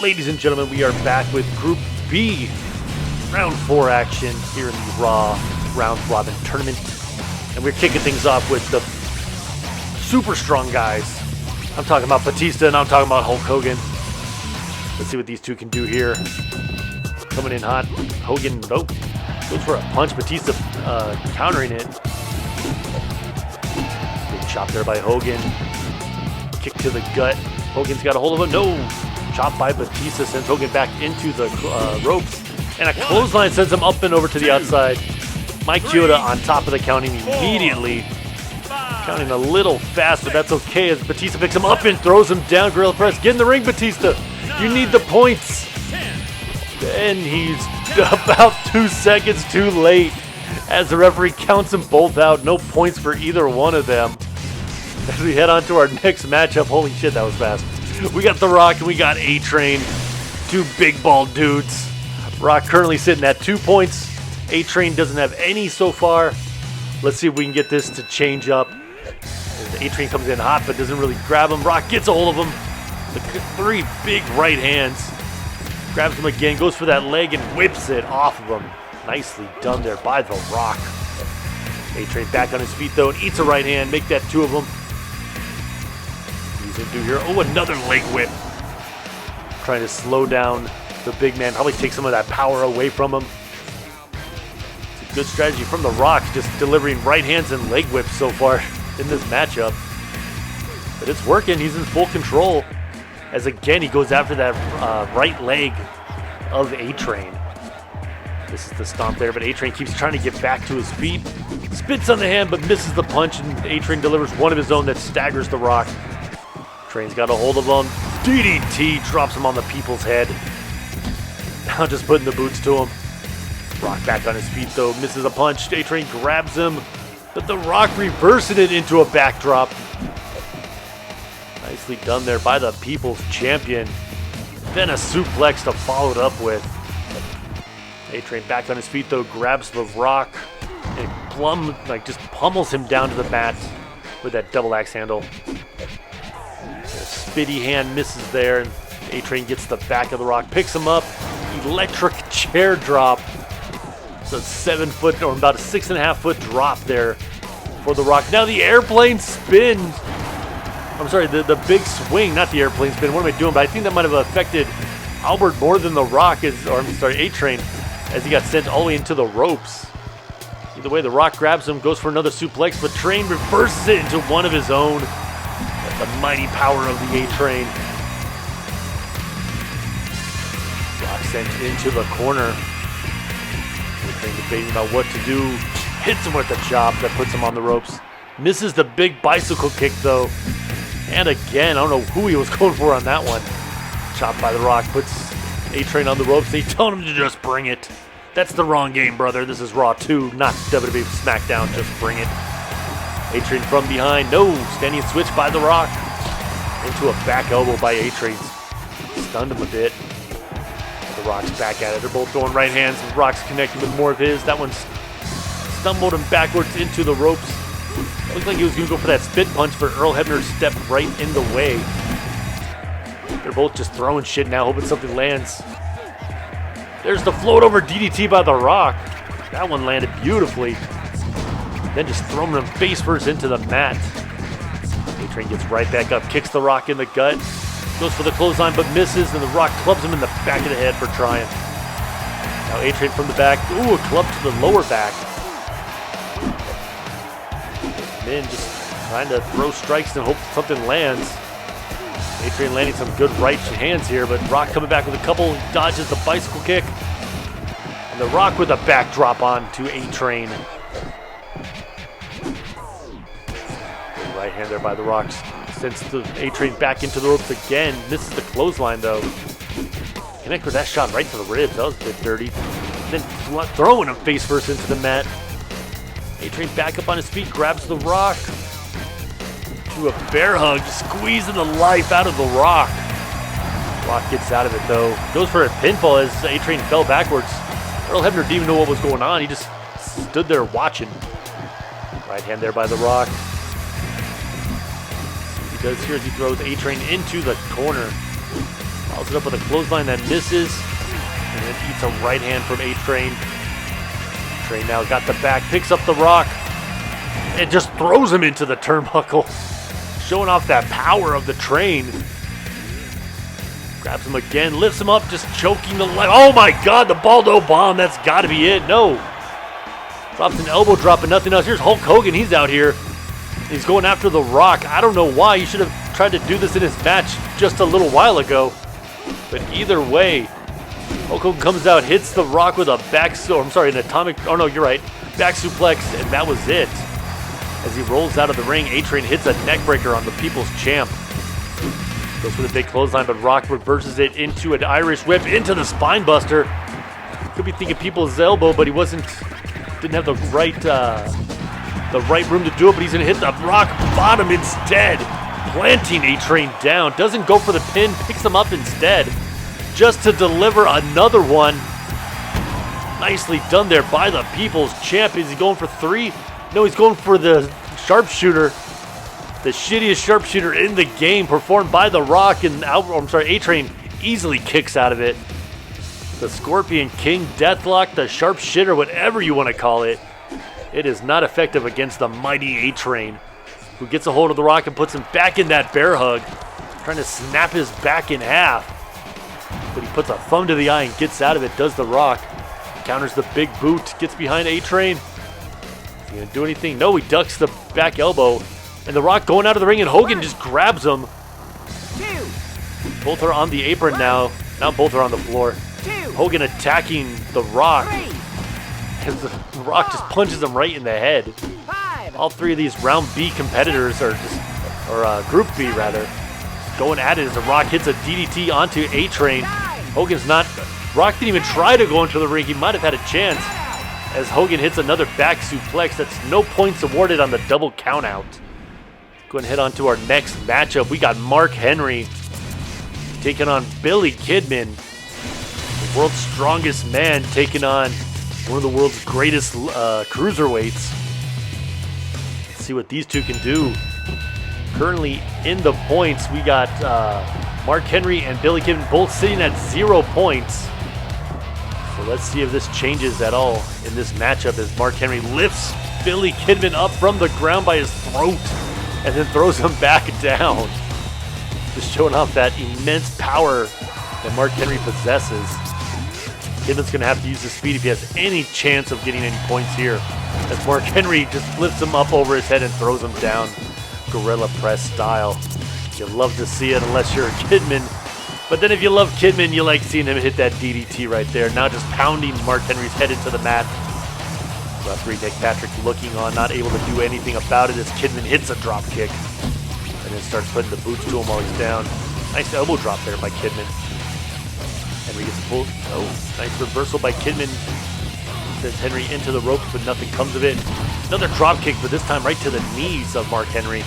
Ladies and gentlemen, we are back with Group B, Round 4 action here in the Raw Round Robin Tournament. And we're kicking things off with the super strong guys. I'm talking about Batista and I'm talking about Hulk Hogan. Let's see what these two can do here. Coming in hot. Hogan, nope. Goes for a punch. Batista countering it. Big chop there by Hogan. Kick to the gut. Hogan's got a hold of him. No! Chop by Batista sends Hogan back into the ropes. And a clothesline sends him up and over to the outside. Mike Chioda on top of the counting immediately. Counting a little fast, but that's okay as Batista picks him up and throws him down. Gorilla press. Get in the ring, Batista. You need the points. And he's about 2 seconds too late as the referee counts them both out. No points for either one of them. As we head on to our next matchup. Holy shit, that was fast. We got The Rock and we got A-Train. Two big bald dudes. Rock currently sitting at 2 points. A-Train doesn't have any so far. Let's see if we can get this to change up. A-Train comes in hot but doesn't really grab him. Rock gets a hold of him. The 3 big right hands. Grabs him again, goes for that leg and whips it off of him. Nicely done there by The Rock. A-Train back on his feet though and eats a right hand. Make that 2 of them. He's gonna do here. Oh, another leg whip. Trying to slow down the big man. Probably take some of that power away from him. It's a good strategy from The Rock. Just delivering right hands and leg whips so far in this matchup. But it's working. He's in full control. As again, he goes after that right leg of A-Train. This is the stomp there, but A-Train keeps trying to get back to his feet. Spits on the hand, but misses the punch, and A-Train delivers one of his own that staggers The Rock. Train's got a hold of him. DDT drops him on the people's head. Now just putting the boots to him. Rock back on his feet, though. Misses a punch. A-Train grabs him, but The Rock reversing it into a backdrop. Nicely done there by the People's Champion. Then a suplex to follow it up with. A-Train back on his feet though, grabs The Rock and just pummels him down to the mat with that double axe handle. A spitty hand misses there and A-Train gets the back of The Rock, picks him up, electric chair drop. It's a 7 foot or about a 6.5 foot drop there for The Rock. Now the airplane spin. I'm sorry, the big swing, not the airplane spin. What am I doing? But I think that might have affected Albert more than The Rock, A-Train, as he got sent all the way into the ropes. Either way, The Rock grabs him, goes for another suplex, but Train reverses it into one of his own. The mighty power of the A-Train. Rock sent into the corner. A-Train debating about what to do. Hits him with the chop that puts him on the ropes. Misses the big bicycle kick though. And again, I don't know who he was going for on that one. Chopped by The Rock, puts A-Train on the ropes. They told him to just bring it. That's the wrong game, brother. This is Raw 2, not WWE SmackDown. Just bring it. A-Train from behind. No, standing switch by The Rock. Into a back elbow by A-Train. Stunned him a bit. The Rock's back at it. They're both throwing right hands. The Rock's connecting with more of his. That one stumbled him backwards into the ropes. Looked like he was going to go for that spit punch, but Earl Hebner stepped right in the way. They're both just throwing shit now, hoping something lands. There's the float over DDT by The Rock. That one landed beautifully. Then just throwing him face first into the mat. A-Train gets right back up, kicks The Rock in the gut. Goes for the clothesline, but misses, and The Rock clubs him in the back of the head for trying. Now A-Train from the back. Ooh, a club to the lower back. In just trying to throw strikes and hope something lands. A-Train landing some good right hands here, but Rock coming back with a couple, dodges the bicycle kick. And The Rock with a backdrop on to A-Train. Right hand there by The Rock. Sends the A-Train back into the ropes again. Misses the clothesline though. Connect with that shot right to the ribs. That was a bit dirty. Then throwing him face first into the mat. A-Train back up on his feet, grabs The Rock. To a bear hug, squeezing the life out of The Rock. Rock gets out of it though. Goes for a pinfall as A-Train fell backwards. Earl Hebner didn't even know what was going on. He just stood there watching. Right hand there by The Rock. What he does here is he throws A-Train into the corner. Follows it up with a clothesline that misses. And then eats a right hand from A-Train. A-Train now got the back, picks up the Rock, and just throws him into the turnbuckle. Showing off that power of the Train. Grabs him again, lifts him up, just choking the leg. Oh my God, the Baldo bomb. That's got to be it. No. Drops an elbow drop and nothing else. Here's Hulk Hogan. He's out here. He's going after the Rock. I don't know why. He should have tried to do this in his match just a little while ago. But either way, Hulk Hogan comes out, hits the Rock with a an atomic, oh no, you're right, back suplex, and that was it. As he rolls out of the ring, A-Train hits a neck breaker on the People's Champ. Goes for the big clothesline, but Rock reverses it into an Irish whip, into the spine buster. Could be thinking People's elbow, but he didn't have the right room to do it, but he's gonna hit the Rock bottom instead. Planting A-Train down, doesn't go for the pin, picks him up instead. Just to deliver another one. Nicely done there by the People's Champ. Is he going for 3? No, he's going for the sharpshooter. The shittiest sharpshooter in the game, performed by The Rock, and A-Train easily kicks out of it. The Scorpion King Deathlock, the sharpshooter, whatever you want to call it. It is not effective against the mighty A-Train, who gets a hold of The Rock and puts him back in that bear hug, trying to snap his back in half. But he puts a thumb to the eye and gets out of it, does The Rock. Counters the big boot, gets behind A-Train. Is he going to do anything? No, he ducks the back elbow. And The Rock going out of the ring, and Hogan just grabs him. Both are on the apron now. Now both are on the floor. Hogan attacking The Rock. As The Rock just punches him right in the head. All three of these round B competitors are group B rather, going at it as The Rock hits a DDT onto A-Train. Rock didn't even try to go into the ring. He might have had a chance, as Hogan hits another back suplex. That's no points awarded on the double countout. Go and head on to our next matchup. We got Mark Henry taking on Billy Kidman, the world's strongest man, taking on one of the world's greatest cruiserweights. Let's see what these two can do. Currently in the points, we got Mark Henry and Billy Kidman both sitting at 0 points. So let's see if this changes at all in this matchup, as Mark Henry lifts Billy Kidman up from the ground by his throat and then throws him back down. Just showing off that immense power that Mark Henry possesses. Kidman's going to have to use his speed if he has any chance of getting any points here, as Mark Henry just lifts him up over his head and throws him down, gorilla press style. You love to see it unless you're a Kidman. But then if you love Kidman, you like seeing him hit that DDT right there. Now just pounding Mark Henry's head into the mat. Referee Nick Patrick looking on, not able to do anything about it, as Kidman hits a drop kick and then starts putting the boots to him while he's down. Nice elbow drop there by Kidman. Henry gets pulled. Oh, nice reversal by Kidman. Sends Henry into the ropes, but nothing comes of it. Another drop kick, but this time right to the knees of Mark Henry.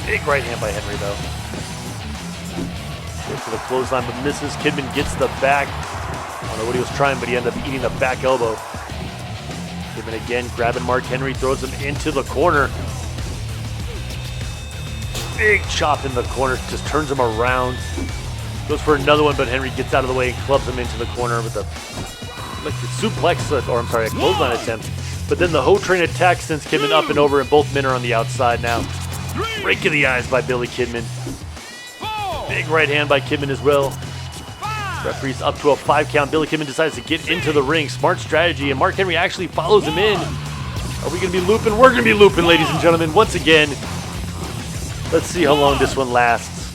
Big right hand by Henry, though. Goes for the clothesline, but misses. Kidman gets the back. I don't know what he was trying, but he ended up eating the back elbow. Kidman again grabbing Mark Henry, throws him into the corner. Big chop in the corner, just turns him around. Goes for another one, but Henry gets out of the way and clubs him into the corner with a suplex, a clothesline attempt. But then the Ho Train attack sends Kidman up and over, and both men are on the outside now. Rake of the eyes by Billy Kidman. Big right hand by Kidman as well. Referee's up to a 5 count. Billy Kidman decides to get into the ring. Smart strategy, and Mark Henry actually follows him in. Are we going to be looping? We're going to be looping, ladies and gentlemen, once again. Let's see how long this one lasts,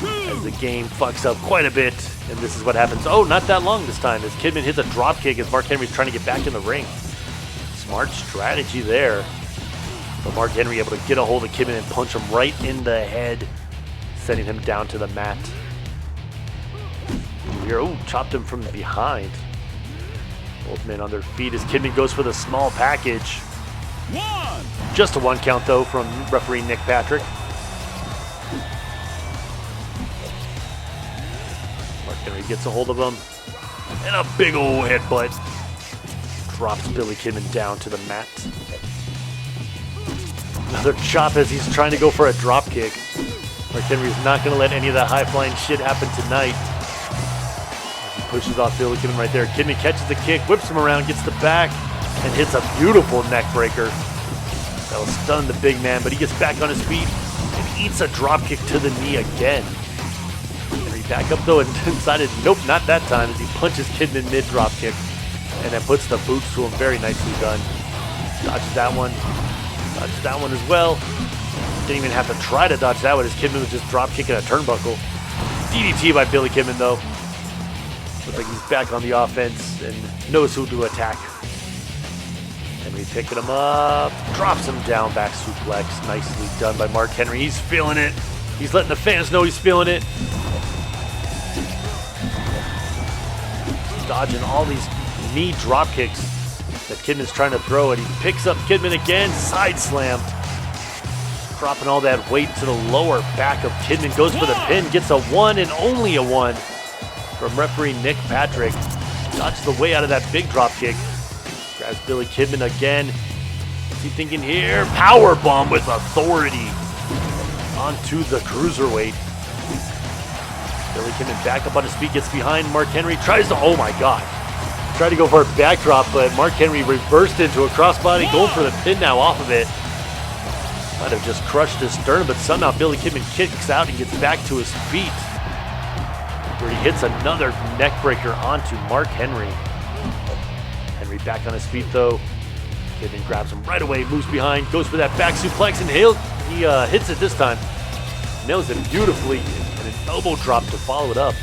as the game fucks up quite a bit, and this is what happens. Oh, not that long this time, as Kidman hits a drop kick as Mark Henry's trying to get back in the ring. Smart strategy there. But Mark Henry able to get a hold of Kidman and punch him right in the head, sending him down to the mat. Here, oh, chopped him from behind. Both men on their feet as Kidman goes for the small package. Just a 1 count, though, from referee Nick Patrick. Mark Henry gets a hold of him, and a big old headbutt drops Billy Kidman down to the mat. Another chop as he's trying to go for a drop kick. Mark Henry's not going to let any of that high-flying shit happen tonight. As he pushes off Billy Kidman right there. Kidman catches the kick, whips him around, gets the back, and hits a beautiful neck breaker. That'll stun the big man, but he gets back on his feet and eats a drop kick to the knee again. Henry back up though and decided, nope, not that time, as he punches Kidman mid-drop kick and then puts the boots to him. Very nicely done. Dodges that one. Dodges that one as well. Didn't even have to try to dodge that one as Kidman was just drop kicking a turnbuckle. DDT by Billy Kidman though. Looks like he's back on the offense and knows who to attack. Henry picking him up, drops him down, back suplex. Nicely done by Mark Henry. He's feeling it. He's letting the fans know he's feeling it. Dodging all these knee drop kicks that Kidman's trying to throw, and he picks up Kidman again, side slam. Dropping all that weight to the lower back of Kidman, goes for the pin, gets a one and only a one from referee Nick Patrick. Dodges the way out of that big drop kick. Grabs Billy Kidman again. What's he thinking here? Power bomb with authority onto the cruiserweight. Billy Kidman back up on his feet, gets behind Mark Henry, tries to, oh my god. Tried to go for a backdrop, but Mark Henry reversed into a crossbody, going for the pin now off of it. Might have just crushed his sternum, but somehow Billy Kidman kicks out and gets back to his feet, where he hits another neck breaker onto Mark Henry. Henry back on his feet though. Kidman grabs him right away, moves behind, goes for that back suplex, and he hits it this time. Nails it beautifully, and an elbow drop to follow it up.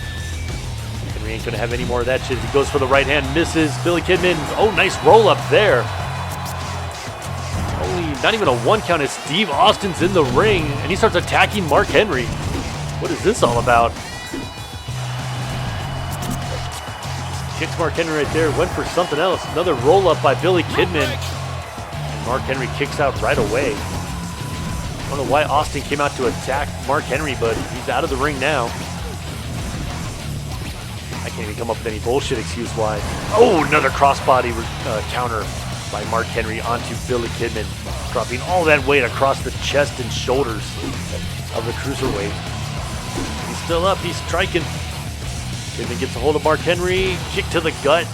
Henry ain't gonna have any more of that shit. He goes for the right hand, misses. Billy Kidman, oh, nice roll up there. Only not even a one count as Steve Austin's in the ring, and he starts attacking Mark Henry. What is this all about? Kicks Mark Henry right there, went for something else. Another roll up by Billy Kidman. And Mark Henry kicks out right away. I don't know why Austin came out to attack Mark Henry, but he's out of the ring now. I can't even come up with any bullshit excuse why. Oh, another crossbody counter by Mark Henry onto Billy Kidman, dropping all that weight across the chest and shoulders of the cruiserweight. He's still up, he's striking. Kidman gets a hold of Mark Henry, kick to the gut.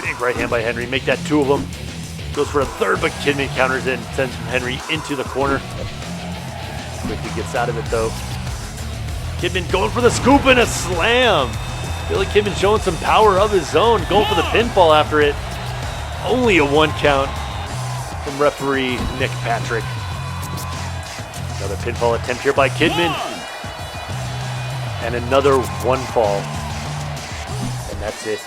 Big right hand by Henry, make that two of them. Goes for a third, but Kidman counters in, sends Henry into the corner. Quickly gets out of it though. Kidman going for the scoop and a slam. Billy Kidman showing some power of his own, going for the pinfall after it. Only a one count from referee Nick Patrick. Another pinfall attempt here by Kidman. And another one fall. And that's it.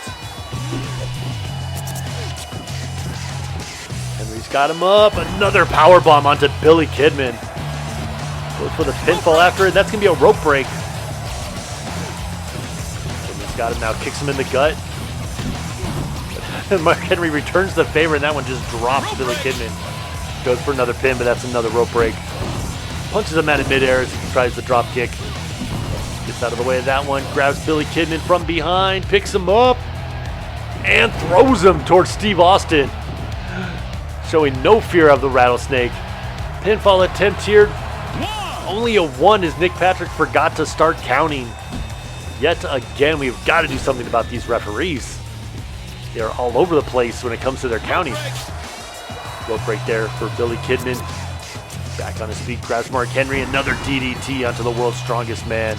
Henry's got him up. Another power bomb onto Billy Kidman. Goes for the pinfall after it. That's going to be a rope break. Kidman's got him now. Kicks him in the gut. Mark Henry returns the favor, and that one just drops Billy Kidman. Goes for another pin, but that's another rope break. Punches him out in midair as he tries the drop kick. Gets out of the way of that one. Grabs Billy Kidman from behind, picks him up, and throws him towards Steve Austin. Showing no fear of the rattlesnake. Pinfall attempt here. Only a one as Nick Patrick forgot to start counting. Yet again, we've got to do something about these referees. They're all over the place when it comes to their counting. Rope break there for Billy Kidman. Back on his feet, grabs Mark Henry. Another DDT onto the world's strongest man.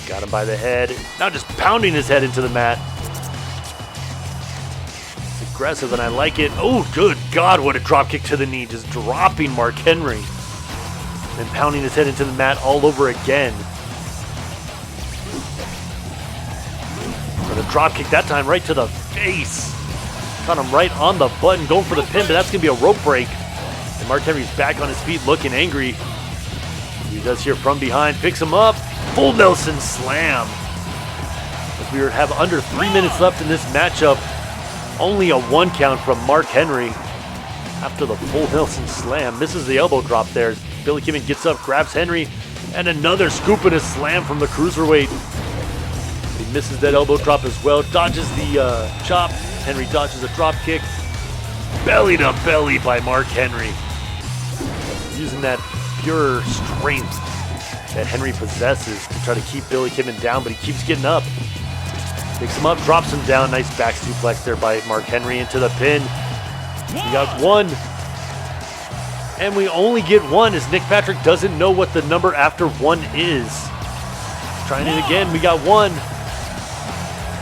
Got him by the head. Now just pounding his head into the mat. It's aggressive and I like it. Oh, good God, what a drop kick to the knee. Just dropping Mark Henry. And pounding his head into the mat all over again. For the drop kick that time right to the face. Caught him right on the button, going for the pin, but that's going to be a rope break. And Mark Henry's back on his feet looking angry. He does here from behind, picks him up. Full Nelson slam. As we have under 3 minutes left in this matchup, only a one count from Mark Henry. After the full Nelson slam, misses the elbow drop there. Billy Kidman gets up, grabs Henry, and another scoop and a slam from the cruiserweight. He misses that elbow drop as well, dodges the chop. Henry dodges a drop kick. Belly to belly by Mark Henry. Using that pure strength that Henry possesses to try to keep Billy Kidman down, but he keeps getting up. Picks him up, drops him down. Nice back suplex there by Mark Henry into the pin. We got one. And we only get one as Nick Patrick doesn't know what the number after one is. Trying it again, we got one.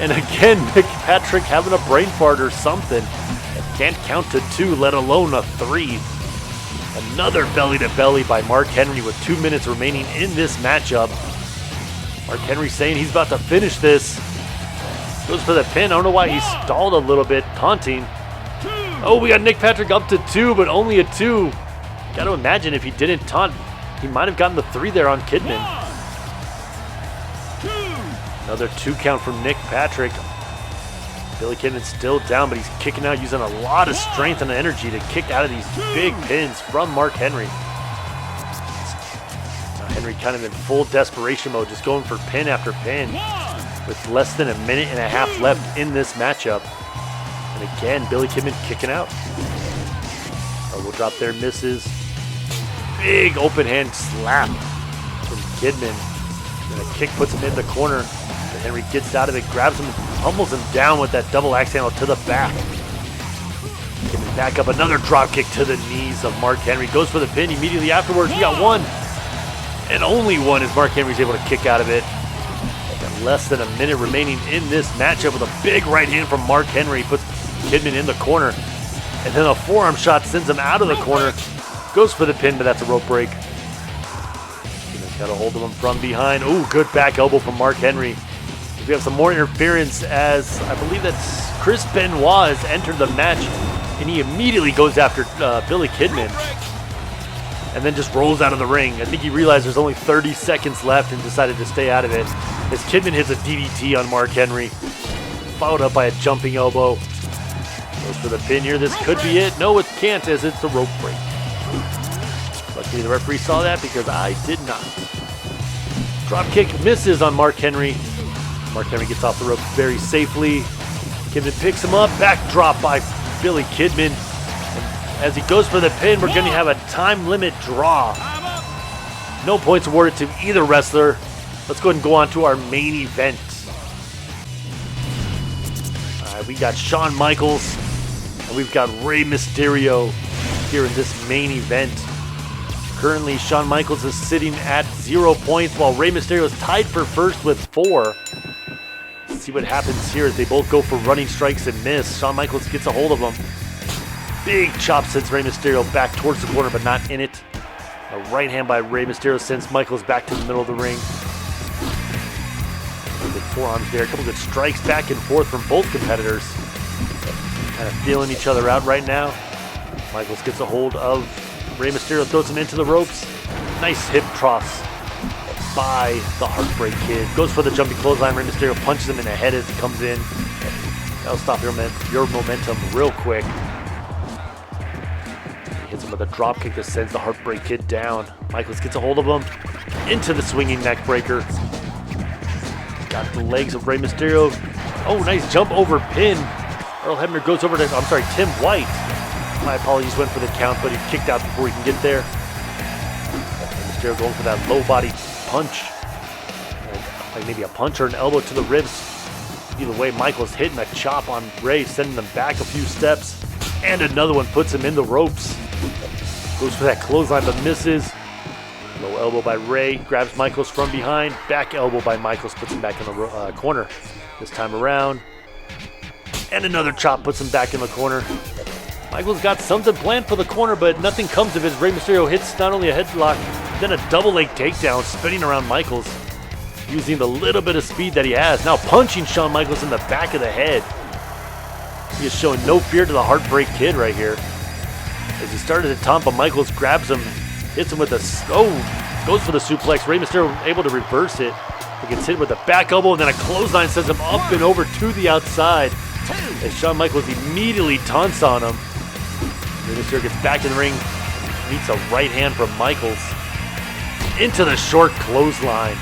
And again, Nick Patrick having a brain fart or something. Can't count to two, let alone a three. Another belly-to-belly by Mark Henry with 2 minutes remaining in this matchup. Mark Henry saying he's about to finish this. Goes for the pin. I don't know why he stalled a little bit, taunting. Oh, we got Nick Patrick up to two, but only a two. Got to imagine if he didn't taunt, he might have gotten the three there on Kidman. Another 2 count from Nick Patrick. Billy Kidman's still down, but he's kicking out using a lot of strength and energy to kick out of these big pins from Mark Henry. Now Henry kind of in full desperation mode, just going for pin after pin with less than a minute and a half left in this matchup. And again, Billy Kidman kicking out. Elbow drop there, misses. Big open hand slap from Kidman. And a kick puts him in the corner. And Henry gets out of it, grabs him, and pummels him down with that double axe handle to the back. Kidman back up, another drop kick to the knees of Mark Henry. Goes for the pin immediately afterwards. We got one. And only one as Mark Henry's able to kick out of it. Got less than a minute remaining in this matchup with a big right hand from Mark Henry. Puts Kidman in the corner. And then a forearm shot sends him out of the corner. Goes for the pin, but that's a rope break. Kidman's got a hold of him from behind. Ooh, good back elbow from Mark Henry. We have some more interference as I believe that's Chris Benoit has entered the match, and he immediately goes after Billy Kidman and then just rolls out of the ring. I think he realized there's only 30 seconds left and decided to stay out of it as Kidman hits a DDT on Mark Henry, followed up by a jumping elbow. Goes for the pin here. This could be it. No, it can't, as it's a rope break. Luckily the referee saw that because I did not. Drop kick misses on Mark Henry. Mark Henry gets off the ropes very safely. Kidman picks him up. Backdrop by Billy Kidman. And as he goes for the pin, we're going to have a time limit draw. No points awarded to either wrestler. Let's go ahead and go on to our main event. All right, we got Shawn Michaels and we've got Rey Mysterio here in this main event. Currently, Shawn Michaels is sitting at 0 points while Rey Mysterio is tied for first with 4. Let's see what happens here as they both go for running strikes and miss. Shawn Michaels gets a hold of him. Big chop sends Rey Mysterio back towards the corner, but not in it. A right hand by Rey Mysterio sends Michaels back to the middle of the ring. Good forearms there. A couple good strikes back and forth from both competitors. Kind of feeling each other out right now. Michaels gets a hold of Rey Mysterio, throws him into the ropes. Nice hip toss by the Heartbreak Kid. Goes for the jumping clothesline. Rey Mysterio punches him in the head as he comes in. That'll stop your momentum real quick. He hits him with a drop kick that sends the Heartbreak Kid down. Michaels gets a hold of him into the swinging neck breaker. Got the legs of Rey Mysterio. Oh, nice jump over pin. Earl Hebner goes over to, Tim White. My apologies, went for the count, but he kicked out before he can get there. Mysterio going for that low body punch. Like maybe a punch or an elbow to the ribs. Either way, Michael's hitting a chop on Rey, sending them back a few steps. And another one puts him in the ropes. Goes for that clothesline, but misses. Low elbow by Rey, grabs Michaels from behind. Back elbow by Michaels, puts him back in the corner this time around. And another chop puts him back in the corner. Michaels got something planned for the corner, but nothing comes of it. Rey Mysterio hits not only a headlock, then a double leg takedown, spinning around Michaels, using the little bit of speed that he has. Now punching Shawn Michaels in the back of the head. He is showing no fear to the Heartbreak Kid right here. As he started to taunt, but Michaels grabs him, hits him with a, goes for the suplex. Rey Mysterio able to reverse it. He gets hit with a back elbow, and then a clothesline sends him up and over to the outside. As Shawn Michaels immediately taunts on him. Rey Mysterio gets back in the ring, meets a right hand from Michaels into the short clothesline.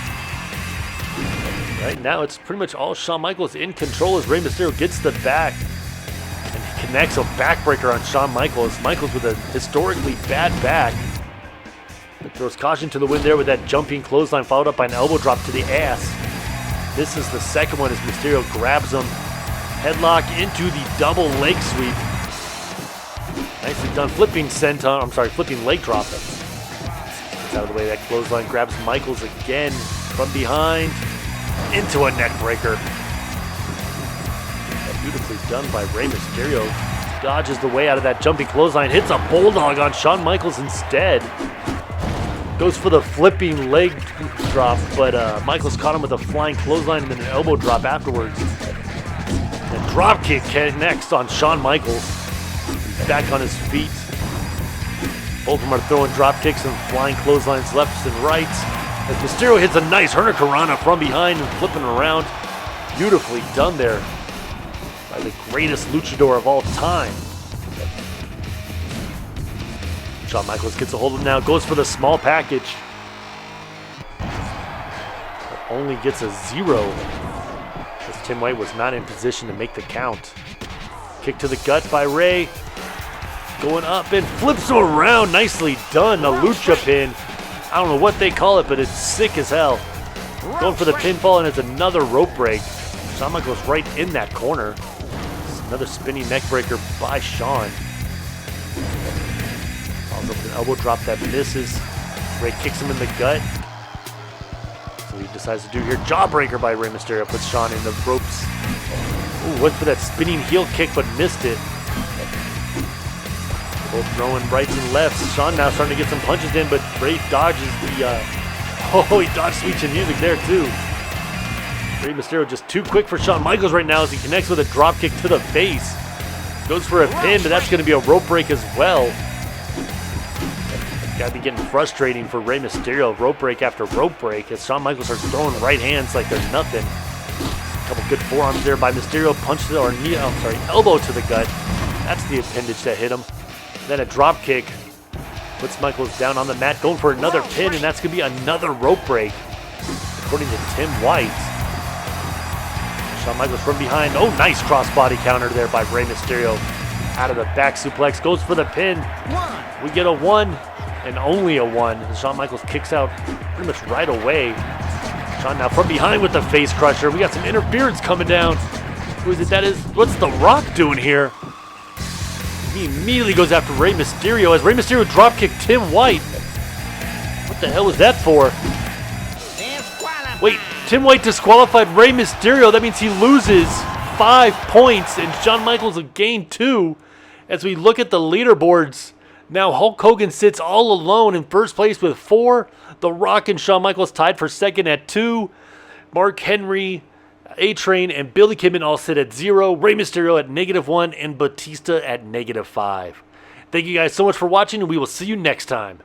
Right now, it's pretty much all Shawn Michaels in control as Rey Mysterio gets the back and he connects a backbreaker on Shawn Michaels. Michaels with a historically bad back. Throws caution to the wind there with that jumping clothesline followed up by an elbow drop to the ass. This is the second one as Mysterio grabs him. Headlock into the double leg sweep. Nicely done. Flipping senton. Flipping leg drop. Gets out of the way. That clothesline grabs Michaels again from behind into a neck breaker. Beautifully done by Rey Mysterio. Dodges the way out of that jumping clothesline. Hits a bulldog on Shawn Michaels instead. Goes for the flipping leg drop, but Michaels caught him with a flying clothesline and then an elbow drop afterwards. And drop kick next on Shawn Michaels. He's back on his feet. Both of them are throwing drop kicks and flying clotheslines left and right. As Mysterio hits a nice Hurricanrana from behind and flipping around. Beautifully done there by the greatest luchador of all time. Shawn Michaels gets a hold of him now, goes for the small package. But only gets a 0 as Tim White was not in position to make the count. Kick to the gut by Rey. Going up and flips him around. Nicely done. A lucha pin. I don't know what they call it, but it's sick as hell. Going for the pinfall, and it's another rope break. Shawn Michaels right in that corner. Another spinning neck breaker by Shawn. Follows up with an elbow drop that misses. Rey kicks him in the gut. So he decides to do here. Jawbreaker by Rey Mysterio. Puts Shawn in the ropes. Ooh, went for that spinning heel kick, but missed it. Both throwing rights and lefts. Shawn now starting to get some punches in, but Rey dodges the... he dodged Sweet Chin Music there, too. Rey Mysterio just too quick for Shawn Michaels right now as he connects with a drop kick to the face. Goes for a pin, but that's going to be a rope break as well. Got to be getting frustrating for Rey Mysterio. Rope break after rope break as Shawn Michaels starts throwing right hands like there's nothing. A couple good forearms there by Mysterio. Punches or knee, elbow to the gut. That's the appendage that hit him. Then a drop kick puts Michaels down on the mat, going for another pin, and that's going to be another rope break, according to Tim White. Shawn Michaels from behind. Oh, nice crossbody counter there by Rey Mysterio. Out of the back suplex, goes for the pin. We get a 1, and only a 1. Shawn Michaels kicks out pretty much right away. Shawn now from behind with the face crusher. We got some interference coming down. Who is it that is? What's The Rock doing here? He immediately goes after Rey Mysterio as Rey Mysterio dropkicked Tim White. What the hell was that for? Wait, Tim White disqualified Rey Mysterio. That means he loses 5 points and Shawn Michaels will gain 2. As we look at the leaderboards, now Hulk Hogan sits all alone in first place with 4. The Rock and Shawn Michaels tied for second at 2. Mark Henry, A-Train, and Billy Kidman all sit at 0. Rey Mysterio at -1 and Batista at -5. Thank you guys so much for watching, and we will see you next time.